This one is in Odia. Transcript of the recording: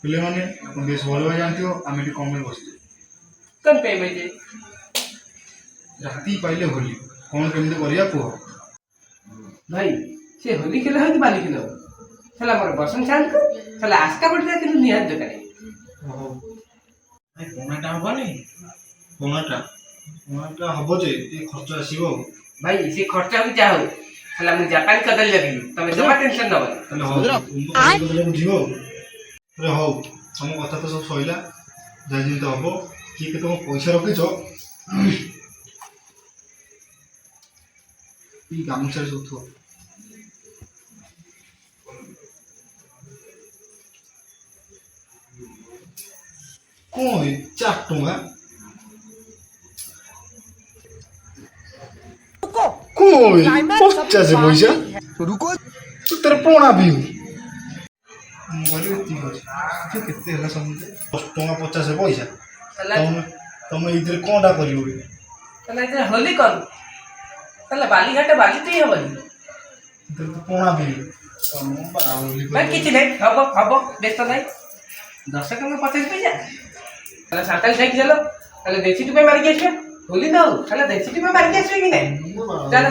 ପିଲାମାନେ ବେଶ ଭଲ ଭାବେ ଜାଣିଥିବ ଆମେ ଏଠି କମରେ ବସିଛୁ। कौन पे बजे ରାତି ପାଇଲେ ହୋଲି କ'ଣ କେମିତି କରିବା କୁହ? भाई से होली खेला हो कि बाली खेला हो साला मोर बसंत छाल को साला आस्का पड़ता कि निहात दरकार ଓହୋ ଭାଇ ପଣାଟା ହବନି? ପଣାଟା ହବ ଯେ ଟିକେ ଖର୍ଚ୍ଚ ଆସିବ ଆଉ। भाई से खर्चा भी चाहो साला मु जापान कदल लगी तमे जमा टेंशन न ତାହେଲେ ହଉ ବୁଝିବ ଆଉ। ଆରେ ହଉ ତମ କଥା ତ ସବୁ ସଇଲା ଯାହା ଯେମିତି ହବ। କିଏ କେତେ କ'ଣ ପଇସା ରଖିଛ ଏଇ ଗାମୁଛାରେ ସବୁ ଥିବ। କ'ଣ ଏ 4 ଟଙ୍କା? କ'ଣ ଏ 50 ପଇସା? ତୁ ତୋର ପଣା ପିଇବୁ? ମୁଁ କହିଲି ଠିକ୍ ଅଛି ସେ କେତେ ହେଲା ସମୁଦ୍ର 10 ଟଙ୍କା 50 ପଇସା। साला ତମେ ଏଇଥିରେ କ'ଣଟା କରିବ? साला इधर होली कर साला बाली घाट बाली तो ही हबनी ତୁ ପଣା ପିଇବୁ? भाई किछि नहीं हबो व्यस्त नहीं 10 टका 50 पैसा साला साताल साइड चलो साला देसी टुपे मार के आछे होली ना साला देसी टुपे मार के आछे कि नहीं चल